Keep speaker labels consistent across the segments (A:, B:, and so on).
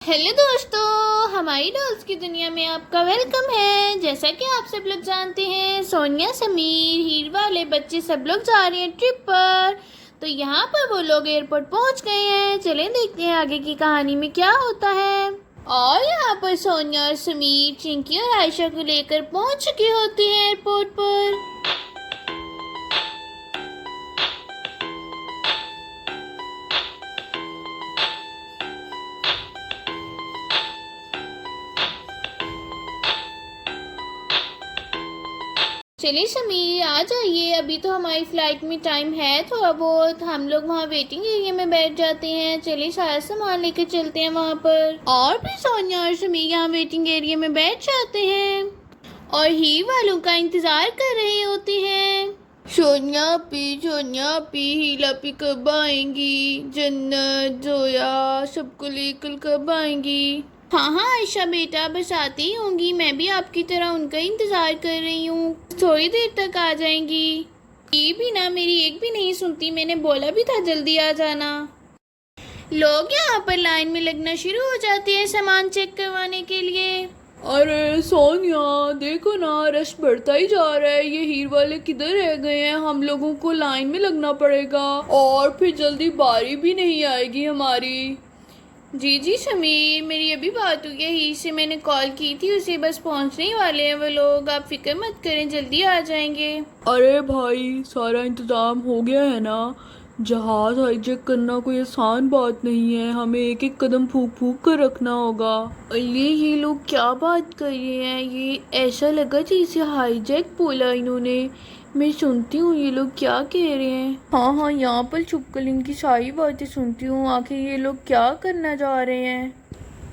A: Hello दोस्तों, हमारी dolls की दुनिया में आपका वेलकम है। जैसा कि आप सब लोग जानते हैं, सोनिया, समीर, हीर वाले बच्चे सब लोग जा रहे हैं ट्रिप पर। तो यहाँ पर वो लोग एयरपोर्ट पहुँच गए हैं। चलें देखते हैं आगे की कहानी में क्या होता है। और यहाँ पर सोनिया और समीर चिंकी और आयशा को लेकर पहुँच चुके होते हैं एयरपोर्ट पर। चलिए समीर, आ जाइए। अभी तो हमारी फ्लाइट में टाइम है थोड़ा बहुत। हम लोग वहाँ वेटिंग एरिया में बैठ जाते हैं। चलिए सारा सामान लेकर चलते हैं वहाँ पर। और फिर सोनिया और समीर यहाँ वेटिंग एरिया में बैठ जाते हैं और हीर वालों का इंतजार कर रहे होते हैं। सोनिया पी हीला पी कब आएंगी? जन्नत, जोया सबको लेकर कब आएंगी? हाँ हाँ आयशा बेटा, बस आती ही होंगी। मैं भी आपकी तरह उनका इंतजार कर रही हूँ। थोड़ी देर तक आ जाएंगी। ये भी ना मेरी एक भी नहीं सुनती। मैंने बोला भी था जल्दी आ जाना। लोग यहाँ पर लाइन में लगना शुरू हो जाते हैं सामान चेक करवाने के लिए।
B: अरे सोनिया, देखो ना, रश बढ़ता ही जा रहा है। ये हीर वाले किधर रह गए हैं? हम लोगों को लाइन में लगना पड़ेगा और फिर जल्दी बारी भी नहीं आएगी हमारी।
A: जी समीर, मेरी अभी बात हुई है ही से। मैंने कॉल की थी उसे, बस पहुंचने ही वाले हैं वो लोग। आप फिक्र मत करें, जल्दी आ जाएंगे।
B: अरे भाई, सारा इंतजाम हो गया है ना? जहाज हाईजैक करना कोई आसान बात नहीं है। हमें एक एक कदम फूक फूक कर रखना होगा।
A: ये लोग क्या बात कर रहे हैं? ये ऐसा लगा जैसे हाईजैक बोला इन्होंने। मैं सुनती हूँ ये लोग क्या कह रहे हैं। हाँ, यहाँ पर छुप कर इनकी सारी बातें सुनती हूँ। आखिर ये लोग क्या करना जा रहे हैं?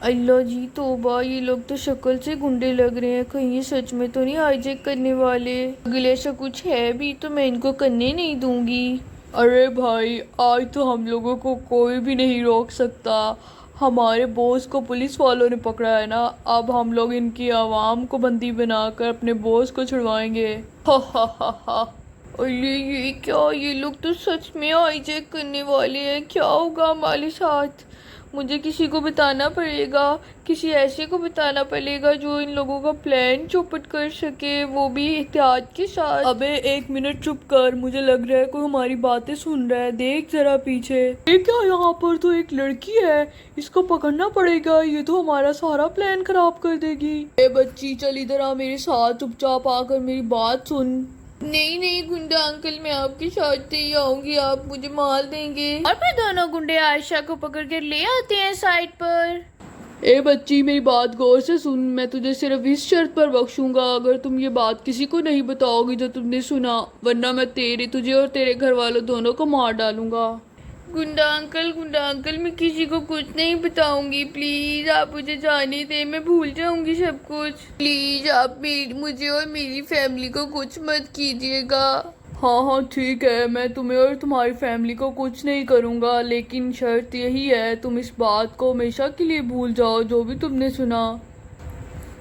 A: अल्लाह जी तौबा, ये लोग तो शक्ल से गुंडे लग रहे हैं। कहीं ये सच में तो नहीं हाईजैक करने वाले? अगर ऐसा कुछ है भी तो मैं इनको करने नहीं दूंगी।
B: अरे भाई, आज तो हम लोगों को कोई भी नहीं रोक सकता। हमारे बॉस को पुलिस वालों ने पकड़ा है ना। अब हम लोग इनकी आवाम को बंदी बनाकर अपने बॉस को छुड़वाएंगे। हा हा हा हा।
A: अरे ये क्या, ये लोग तो सच में हाईजैक करने वाले हैं। क्या होगा हमारे साथ? मुझे किसी को बताना पड़ेगा। किसी ऐसे को बताना पड़ेगा जो इन लोगों का प्लान चौपट कर सके, वो भी एहतियात के साथ।
B: अबे एक मिनट चुप कर, मुझे लग रहा है कोई हमारी बातें सुन रहा है। देख जरा पीछे। ये क्या, यहाँ पर तो एक लड़की है। इसको पकड़ना पड़ेगा, ये तो हमारा सारा प्लान खराब कर देगी। ए बच्ची, चल इधर आ मेरे साथ, चुपचाप आकर मेरी बात सुन।
A: नहीं गुंडा अंकल, मैं आपके साथ ही आऊंगी। आप मुझे मार देंगे। और फिर दोनों गुंडे आयशा को पकड़ कर ले आते हैं साइड पर।
B: ए बच्ची, मेरी बात गौर से सुन। मैं तुझे सिर्फ इस शर्त पर बख्शूंगा अगर तुम ये बात किसी को नहीं बताओगी जो तुमने सुना, वरना मैं तुझे और तेरे घर वालों दोनों को मार डालूंगा।
A: गुंडा अंकल, मैं किसी को कुछ नहीं बताऊंगी। प्लीज आप मुझे जाने दें, मैं भूल जाऊंगी सब कुछ। प्लीज आप मुझे और मेरी फैमिली को कुछ मत कीजिएगा।
B: हाँ ठीक है, मैं तुम्हें और तुम्हारी फैमिली को कुछ नहीं करूँगा, लेकिन शर्त यही है, तुम इस बात को हमेशा के लिए भूल जाओ जो भी तुमने सुना।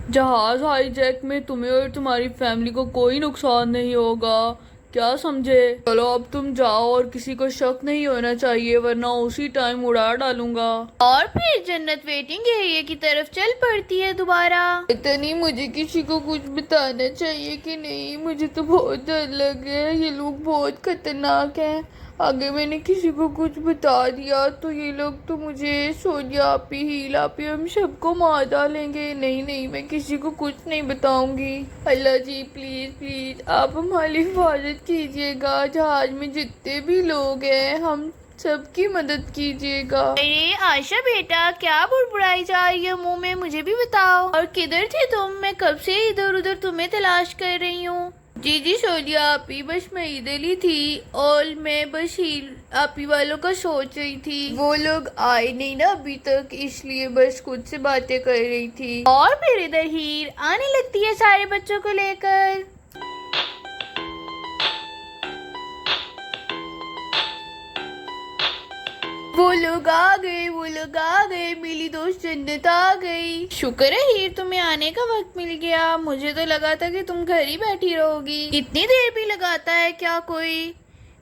B: जहाज हाईजैक में तुम्हें और तुम्हारी फैमिली को कोई नुकसान नहीं होगा, क्या समझे? चलो अब तुम जाओ और किसी को शक नहीं होना चाहिए, वरना उसी टाइम उड़ा डालूंगा।
A: और फिर जन्नत वेटिंग एरिया की तरफ चल पड़ती है दोबारा। पता नहीं मुझे किसी को कुछ बताना चाहिए कि नहीं। मुझे तो बहुत डर लग रहा है। ये लोग बहुत खतरनाक हैं। अगर मैंने किसी को कुछ बता दिया तो ये लोग तो मुझे, सोनिया पी, हीला पी, हम सबको मार डालेंगे। नहीं, मैं किसी को कुछ नहीं बताऊंगी। अल्लाह जी प्लीज आप हमारी हिफाजत कीजिएगा। जहाज में जितने भी लोग हैं हम सबकी मदद कीजिएगा। अरे आयशा बेटा, क्या बुड़बुड़ाई जा रही है मुंह में? मुझे भी बताओ। और किधर थे तुम? मैं कब से इधर उधर तुम्हें तलाश कर रही हूँ। जी सोनिया आपी, बस मैं इधर ही थी और मैं बस ही आपी वालों का सोच रही थी। वो लोग आए नहीं ना अभी तक, इसलिए बस खुद से बातें कर रही थी। और फिर इधर हीर आने लगती है सारे बच्चों को लेकर। वो लोग आ गए, मेरी दोस्त जन्नत आ गई। शुक्र है हीर, तुम्हें आने का वक्त मिल गया। मुझे तो लगा था कि तुम घर ही बैठी रहोगी। इतनी देर भी लगाता है क्या कोई?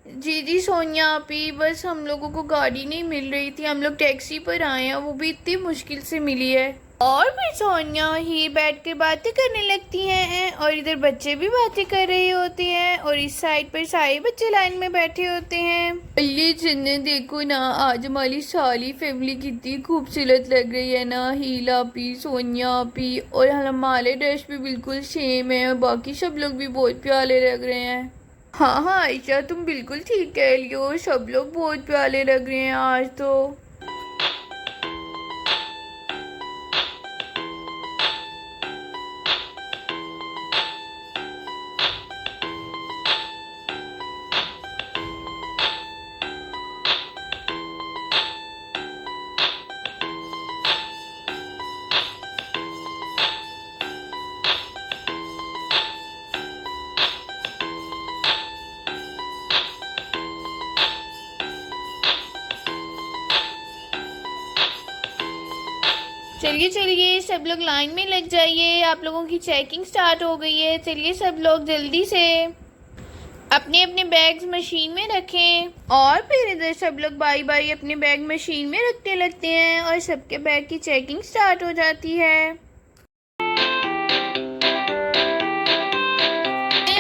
A: जी जी सोनिया आपी, बस हम लोगों को गाड़ी नहीं मिल रही थी, हम लोग टैक्सी पर आए हैं, वो भी इतनी मुश्किल से मिली है। और फिर सोनिया ही बैठ कर बातें करने लगती हैं और इधर बच्चे भी बातें कर रहे होते हैं और इस साइड पर सारे बच्चे लाइन में बैठे होते हैं। अल्ले जन्नत, देखो ना आज हमारी सारी फैमिली कितनी खूबसूरत लग रही है ना, हीला पी, सोनिया पी, और हमारे ड्रेस भी बिल्कुल सेम है और बाकी सब लोग भी बहुत प्यारे लग रहे हैं। हाँ हाँ आयशा, तुम बिल्कुल ठीक कह रही हो, सब लोग बहुत प्यारे लग रहे हैं आज तो। चलिए चलिए सब लोग लाइन में लग जाइए, आप लोगों की चेकिंग स्टार्ट हो गई है। चलिए सब लोग जल्दी से अपने अपने बैग्स मशीन में रखें और फिर इधर सब लोग बारी बारी अपने बैग मशीन में रखने लगते हैं और सबके बैग की चेकिंग स्टार्ट हो जाती है।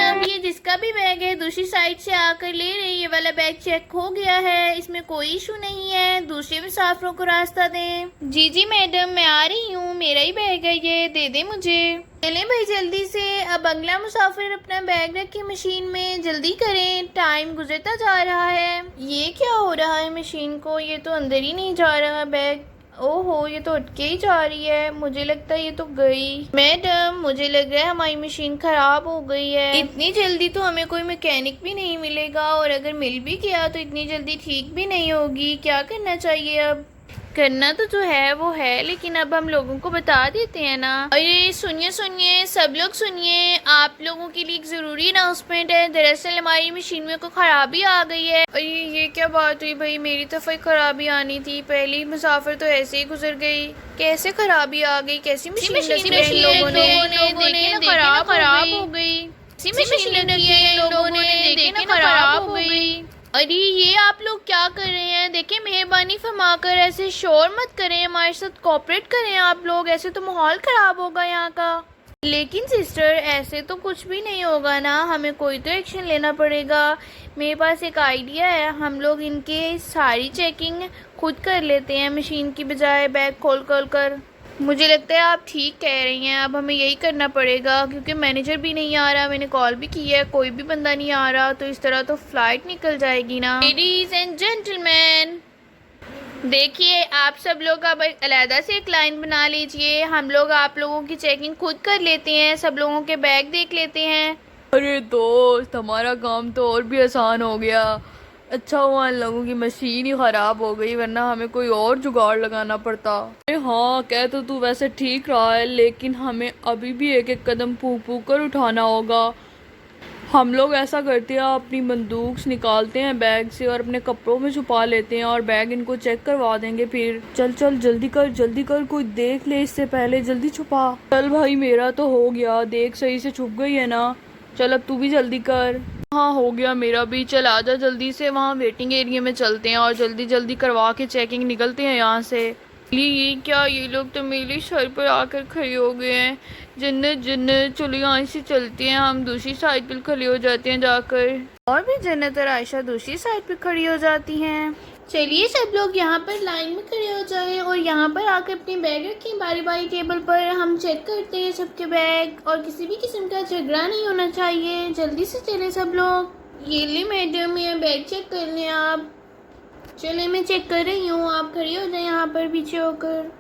A: अब ये जिसका भी बैग है दूसरी साइड से आकर ले रहे, ये वाला बैग चेक हो गया है, इसमें कोई इशू नहीं है, दूसरे मुसाफिरों को रास्ता दें। जी जी मैडम मैं आ रही हूँ, मेरा ही बैग है ये, दे दे मुझे। चलें भाई जल्दी से, अब अगला मुसाफिर अपना बैग रखे मशीन में, जल्दी करें, टाइम गुजरता जा रहा है। ये क्या हो रहा है मशीन को, ये तो अंदर ही नहीं जा रहा बैग, ओहो ये तो अटके ही जा रही है, मुझे लगता है ये तो गई। मैडम मुझे लग रहा है हमारी मशीन खराब हो गई है, इतनी जल्दी तो हमें कोई मैकेनिक भी नहीं मिलेगा और अगर मिल भी गया तो इतनी जल्दी ठीक भी नहीं होगी, क्या करना चाहिए अब। करना तो जो है वो है, लेकिन अब हम लोगों को बता देते हैं ना। अरे सुनिए सुनिए सब लोग सुनिए, आप लोगों के लिए एक ज़रूरी अनाउंसमेंट है, दरअसल हमारी मशीन में कोई ख़राबी आ गई है। अरे ये क्या बात हुई भाई, मेरी तरफ ही खराबी आनी थी, पहली मुसाफिर तो ऐसे ही गुजर गई, कैसे खराबी आ गई, कैसी मशीन लोगों ने खराब हो गई, लोगों ने देखे ना खराब हो गई। अरे ये आप लोग क्या कर रहे हैं, देखिए मेहरबानी फरमाकर ऐसे शोर मत करें, हमारे साथ कोऑपरेट करें आप लोग, ऐसे तो माहौल ख़राब होगा यहाँ का। लेकिन सिस्टर ऐसे तो कुछ भी नहीं होगा ना, हमें कोई तो एक्शन लेना पड़ेगा। मेरे पास एक आइडिया है, हम लोग इनके सारी चेकिंग खुद कर लेते हैं मशीन की बजाय बैग खोल कर। मुझे लगता है आप ठीक कह रही हैं, अब हमें यही करना पड़ेगा क्योंकि मैनेजर भी नहीं आ रहा, मैंने कॉल भी की है, कोई भी बंदा नहीं आ रहा, तो इस तरह तो फ्लाइट निकल जाएगी ना। लेडीज एंड जेंटलमैन देखिए आप सब लोग अब अलहदा से एक लाइन बना लीजिए, हम लोग आप लोगों की चेकिंग खुद कर लेते हैं, सब लोगों के बैग देख लेते हैं।
B: अरे दोस्त हमारा काम तो और भी आसान हो गया, अच्छा हुआ इन लोगों की मशीन ही ख़राब हो गई, वरना हमें कोई और जुगाड़ लगाना पड़ता। अरे हाँ कह तो तू वैसे ठीक रहा है, लेकिन हमें अभी भी एक एक कदम फूक कर उठाना होगा। हम लोग ऐसा करते हैं, अपनी बंदूक निकालते हैं बैग से और अपने कपड़ों में छुपा लेते हैं और बैग इनको चेक करवा देंगे फिर। चल चल जल्दी कर कोई देख ले इससे पहले, जल्दी छुपा। चल भाई मेरा तो हो गया, देख सही से छुप गई है ना, चल अब तू भी जल्दी कर। हाँ हो गया मेरा भी, चल आजा जल्दी से, वहाँ वेटिंग एरिया में चलते हैं और जल्दी जल्दी करवा के चेकिंग निकलते हैं यहाँ से। ये क्या, ये लोग तो मेरे सर पर आकर खड़े हो गए हैं। जन्नत जन्नत चलो यहाँ से चलते हैं, हम दूसरी साइड पर खड़े हो जाते हैं जाकर। और भी जन्नत और आयशा दूसरी साइड पर खड़ी हो जाती हैं। चलिए सब लोग यहाँ पर लाइन में खड़े हो जाएं और यहाँ पर आकर अपने बैग रखें बारी बारी टेबल पर, हम चेक करते हैं सबके बैग और किसी भी किस्म का झगड़ा नहीं होना चाहिए। जल्दी से चले सब लोग। ये ले मैडम ये बैग चेक कर लें आप। चले मैं चेक कर रही हूँ, आप खड़ी हो जाए यहाँ पर पीछे होकर।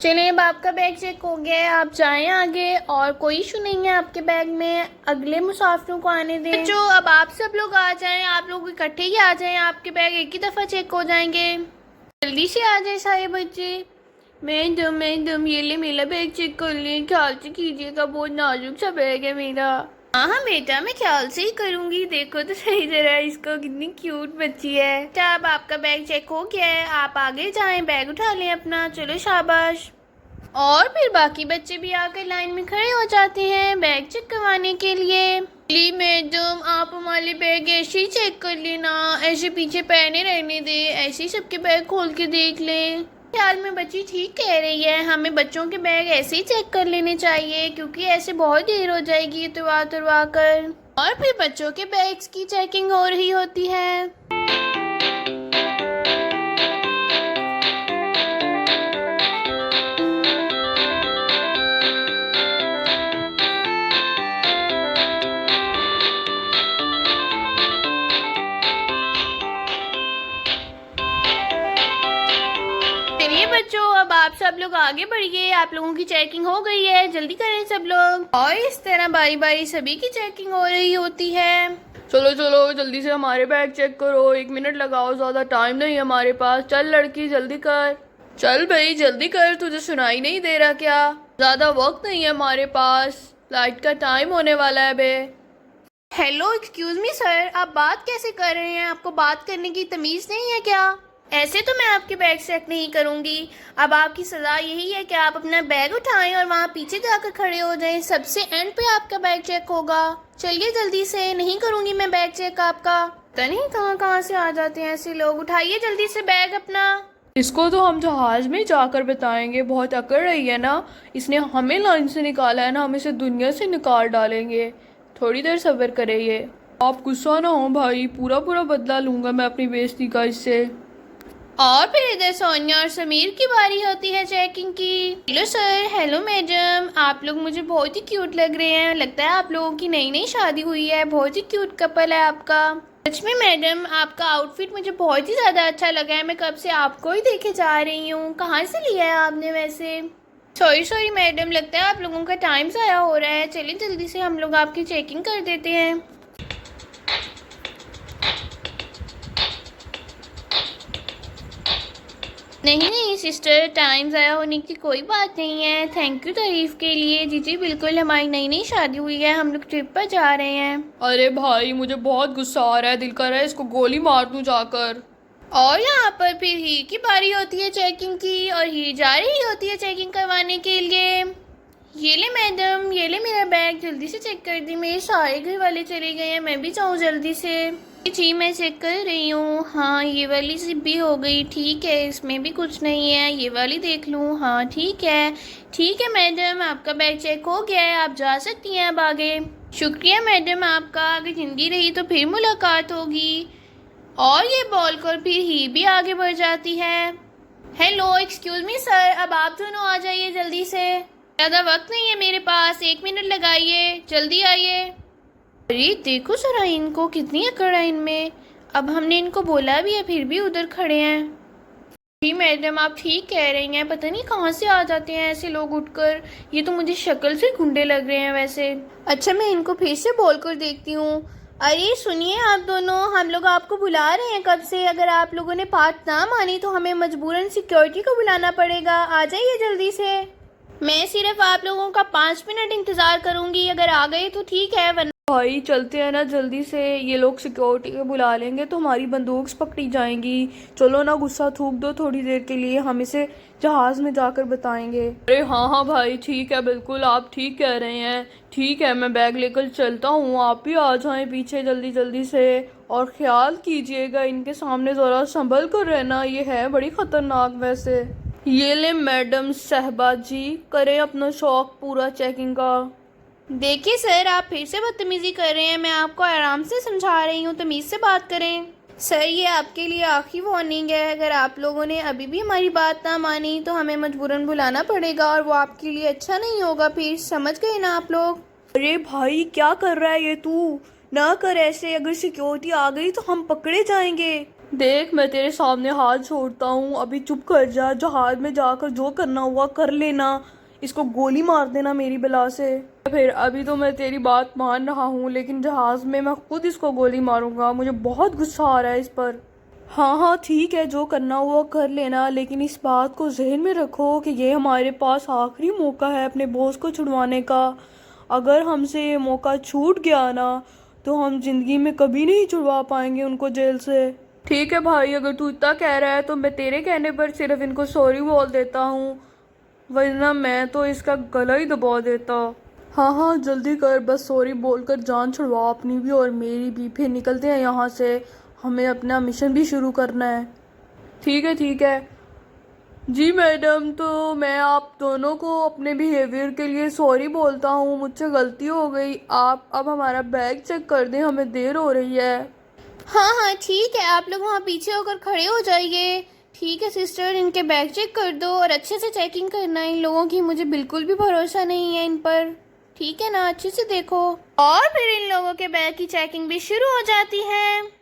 B: चलिए अब आपका बैग चेक हो गया है, आप जाएं आगे और कोई इशू नहीं है आपके बैग में, अगले मुसाफिरों को आने दें। बच्चों अब आप सब लोग आ जाएं, आप लोग इकट्ठे ही आ जाएं, आपके बैग एक ही दफ़ा चेक हो जाएंगे। जल्दी से आ जाए सारे बच्चे। मैडम ये ले मेरा बैग चेक कर लें, ख्याल से कीजिएगा, बहुत नाजुक सा बैग है मेरा। हाँ बेटा मैं ख्याल से ही करूँगी, देखो तो सही जरा इसको, कितनी क्यूट बच्ची है। अब आपका बैग चेक हो गया है, आप आगे जाएं, बैग उठा लें अपना, चलो शाबाश।
A: और फिर बाकी बच्चे भी आकर लाइन में खड़े हो जाते हैं बैग चेक करवाने के लिए। प्लीज मैडम आप हमारे बैग ऐसे ही चेक कर लेना, ऐसे पीछे पहने रहने दे, ऐसे ही सबके बैग खोल के देख ले। ख्याल में बच्ची ठीक कह रही है, हमें बच्चों के बैग ऐसे ही चेक कर लेने चाहिए क्योंकि ऐसे बहुत देर हो जाएगी तुरवा कर। और फिर बच्चों के बैग्स की चेकिंग हो रही होती है। चलिए बच्चों अब आप सब लोग आगे बढ़िए, आप लोगों की चेकिंग हो गई है, जल्दी करें सब लोग। और इस तरह बारी बारी सभी की चेकिंग हो रही होती है।
B: चलो चलो जल्दी से हमारे बैग चेक करो, 1 मिनट लगाओ, ज़्यादा टाइम नहीं हमारे पास। चल लड़की जल्दी कर, चल भाई जल्दी कर, तुझे सुनाई नहीं दे रहा क्या? ज़्यादा वक्त नहीं है हमारे पास, फ्लाइट का टाइम होने वाला है बे।
A: हेलो एक्सक्यूज मी सर, आप बात कैसे कर रहे हैं? आपको बात करने की तमीज़ नहीं है क्या? ऐसे तो मैं आपके बैग चेक नहीं करूंगी। अब आपकी सज़ा यही है कि आप अपना बैग उठाएं और वहाँ पीछे जाकर खड़े हो जाएं, सबसे एंड पे आपका बैग चेक होगा। चलिए जल्दी से, नहीं करूंगी मैं बैग चेक आपका। पता नहीं कहाँ कहाँ से आ जाते हैं ऐसे लोग। उठाइए जल्दी से बैग अपना।
B: इसको तो हम जहाज में जाकर बताएंगे, बहुत अकड़ रही है ना, इसने हमें लाइन से निकाला है ना, हम इसे दुनिया से निकाल डालेंगे। थोड़ी देर सब्र करिए, आप गुस्सा ना हो भाई, पूरा बदला लूंगा मैं अपनी बेइज्जती का इससे।
A: और फिर इधर सोनिया और समीर की बारी होती है चेकिंग की। हेलो सर, हेलो मैडम, आप लोग मुझे बहुत ही क्यूट लग रहे हैं, लगता है आप लोगों की नई नई शादी हुई है, बहुत ही क्यूट कपल है आपका। सच में मैडम आपका आउटफिट मुझे बहुत ही ज़्यादा अच्छा लगा है, मैं कब से आपको ही देखे जा रही हूँ। कहाँ से लिया है आपने वैसे? सॉरी मैडम, लगता है आप लोगों का टाइम ज़ाया हो रहा है, चलिए जल्दी से हम लोग आपकी चेकिंग कर देते हैं। नहीं सिस्टर, टाइम ज़ाया होने की कोई बात नहीं है, थैंक यू तारीफ़ के लिए। जी बिल्कुल, हमारी नई नई शादी हुई है, हम लोग ट्रिप पर जा रहे हैं।
B: अरे भाई मुझे बहुत गुस्सा आ रहा है, दिल कर रहा है इसको गोली मार दूं जाकर।
A: और यहाँ पर फिर हीर की बारी होती है चेकिंग की, और हीर जा रही होती है चेकिंग करवाने के लिए। ये ले मैडम, ये ले मेरा बैग, जल्दी से चेक कर दी। मेरे सारे घर वाले चले गए हैं, मैं भी जाऊँ जल्दी से। जी मैं चेक कर रही हूँ। हाँ ये वाली सिप भी हो गई, ठीक है, इसमें भी कुछ नहीं है। ये वाली देख लूँ, हाँ ठीक है मैडम, आपका बैग चेक हो गया है, आप जा सकती हैं अब आगे। शुक्रिया मैडम आपका, अगर जिंदगी रही तो फिर मुलाकात होगी। और ये बोलकर फिर ही भी आगे बढ़ जाती है। हेलो एक्सक्यूज मी सर, अब आप दोनों आ जाइए जल्दी से, ज़्यादा वक्त नहीं है मेरे पास, 1 मिनट लगाइए, जल्दी आइए। अरे देखो जरा इनको, कितनी अकड़ है इनमें। अब हमने इनको बोला भी है फिर भी उधर खड़े हैं। जी मैडम आप ठीक कह रही हैं, पता नहीं कहाँ से आ जाते हैं ऐसे लोग उठकर, ये तो मुझे शक्ल से गुंडे लग रहे हैं वैसे। अच्छा मैं इनको फिर से बोल कर देखती हूँ। अरे सुनिए आप दोनों, हम लोग आपको बुला रहे हैं कब से, अगर आप लोगों ने बात ना मानी तो हमें मजबूरन सिक्योरिटी को बुलाना पड़ेगा, आ जाइए जल्दी से। मैं सिर्फ आप लोगों का 5 मिनट इंतज़ार करूँगी, अगर आ गए तो ठीक है, वरना
B: भाई चलते हैं ना जल्दी से, ये लोग सिक्योरिटी को बुला लेंगे तो हमारी बंदूक पकड़ी जाएंगी। चलो ना गुस्सा थूक दो थोड़ी देर के लिए, हम इसे जहाज़ में जाकर बताएंगे। अरे हाँ भाई ठीक है, बिल्कुल आप ठीक कह रहे हैं, ठीक है मैं बैग लेकर चलता हूँ, आप भी आ जाएं पीछे जल्दी से। और ख्याल कीजिएगा इनके सामने ज़रा संभल कर रहना, ये है बड़ी ख़तरनाक वैसे। ये ले मैडम साहबा जी, करें अपना शौक पूरा चेकिंग का।
A: देखिए सर आप फिर से बदतमीज़ी कर रहे हैं, मैं आपको आराम से समझा रही हूँ, तमीज़ से बात करें। सर ये आपके लिए आखिरी वार्निंग है, अगर आप लोगों ने अभी भी हमारी बात ना मानी तो हमें मजबूरन बुलाना पड़ेगा और वो आपके लिए अच्छा नहीं होगा, फिर समझ गए ना आप लोग।
B: अरे भाई क्या कर रहा है ये तू, ना कर ऐसे, अगर सिक्योरिटी आ गई तो हम पकड़े जाएंगे। देख मैं तेरे सामने हाथ छोड़ता हूँ, अभी चुप कर जा, जहाज में जाकर जो करना हुआ कर लेना, इसको गोली मार देना मेरी बला से। फिर अभी तो मैं तेरी बात मान रहा हूँ, लेकिन जहाज में मैं खुद इसको गोली मारूंगा, मुझे बहुत गुस्सा आ रहा है इस पर। हाँ ठीक है, जो करना हुआ कर लेना, लेकिन इस बात को जहन में रखो कि ये हमारे पास आखिरी मौका है अपने बॉस को छुड़वाने का। अगर हमसे ये मौका छूट गया ना तो हम जिंदगी में कभी नहीं छुड़वा पाएंगे उनको जेल से। ठीक है भाई, अगर तू इतना कह रहा है तो मैं तेरे कहने पर सिर्फ इनको सॉरी बोल देता हूँ। वरना मैं तो इसका गला ही दबा देता। हाँ हाँ जल्दी कर, बस सॉरी बोलकर जान छुड़वा अपनी भी और मेरी भी, फिर निकलते हैं यहाँ से, हमें अपना मिशन भी शुरू करना है। ठीक है ठीक है जी मैडम, तो मैं आप दोनों को अपने बिहेवियर के लिए सॉरी बोलता हूँ, मुझसे गलती हो गई। आप अब हमारा बैग चेक कर दें, हमें देर हो रही है।
A: हाँ हाँ ठीक है, आप लोग वहाँ पीछे होकर खड़े हो जाइए। ठीक है सिस्टर, इनके बैग चेक कर दो और अच्छे से चेकिंग करना इन लोगों की, मुझे बिल्कुल भी भरोसा नहीं है इन पर। ठीक है ना, अच्छे से देखो। और फिर इन लोगों के बैग की चेकिंग भी शुरू हो जाती है।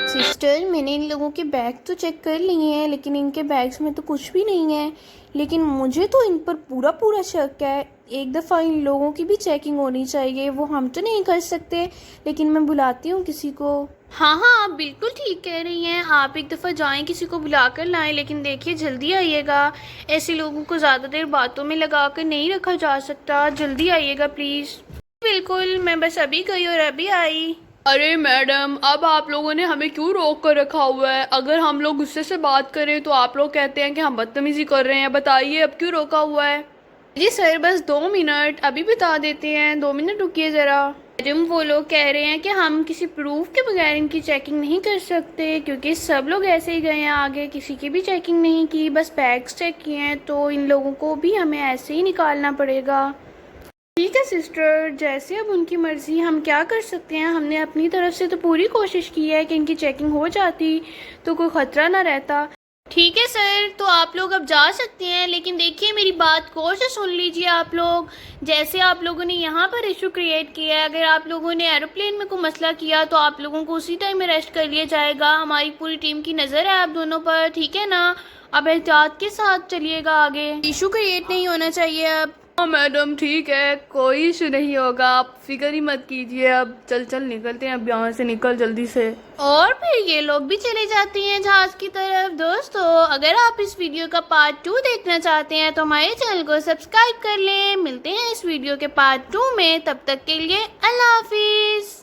A: सिस्टर, मैंने इन लोगों के बैग तो चेक कर लिए हैं, लेकिन इनके बैग्स में तो कुछ भी नहीं है। लेकिन मुझे तो इन पर पूरा पूरा शक है। एक दफ़ा इन लोगों की भी चेकिंग होनी चाहिए, वो हम तो नहीं कर सकते, लेकिन मैं बुलाती हूँ किसी को। हाँ हाँ, आप बिल्कुल ठीक कह रही हैं। आप एक दफ़ा जाएं, किसी को बुला कर लाएं, लेकिन देखिए जल्दी आइएगा। ऐसे लोगों को ज़्यादा देर बातों में लगा कर नहीं रखा जा सकता। जल्दी आइएगा प्लीज़। बिल्कुल, मैं बस अभी गई और अभी आई।
B: अरे मैडम, अब आप लोगों ने हमें क्यों रोक कर रखा हुआ है? अगर हम लोग गुस्से से बात करें तो आप लोग कहते हैं कि हम बदतमीजी कर रहे हैं। बताइए अब क्यों रोका हुआ है?
A: जी सर, बस 2 मिनट, अभी बता देते हैं। 2 मिनट रुकिए ज़रा। मैडम, वो लोग कह रहे हैं कि हम किसी प्रूफ के बगैर इनकी चेकिंग नहीं कर सकते, क्योंकि सब लोग ऐसे ही गए हैं आगे, किसी की भी चेकिंग नहीं की, बस बैग्स चेक किए हैं, तो इन लोगों को भी हमें ऐसे ही निकालना पड़ेगा। ठीक है सिस्टर, जैसे अब उनकी मर्ज़ी, हम क्या कर सकते हैं। हमने अपनी तरफ से तो पूरी कोशिश की है कि इनकी चेकिंग हो जाती तो कोई ख़तरा ना रहता। ठीक है सर, तो आप लोग अब जा सकते हैं, लेकिन देखिए मेरी बात गौर से सुन लीजिए आप लोग। जैसे आप लोगों ने यहाँ पर इशू क्रिएट किया है, अगर आप लोगों ने एरोप्लेन में कोई मसला किया तो आप लोगों को उसी टाइम अरेस्ट कर लिया जाएगा। हमारी पूरी टीम की नज़र है आप दोनों पर, ठीक है ना। अब एहतियात के साथ चलिएगा आगे, इशू क्रिएट नहीं होना चाहिए अब।
B: हाँ मैडम ठीक है, कोई इशू नहीं होगा, आप फिक्र ही मत कीजिए। अब चल निकलते हैं, अब यहाँ से निकल जल्दी से।
A: और फिर ये लोग भी चले जाते हैं जहाज की तरफ। दोस्तों, अगर आप इस वीडियो का पार्ट 2 देखना चाहते हैं तो हमारे चैनल को सब्सक्राइब कर लें। मिलते हैं इस वीडियो के पार्ट 2 में, तब तक के लिए अल्लाह हाफिज़।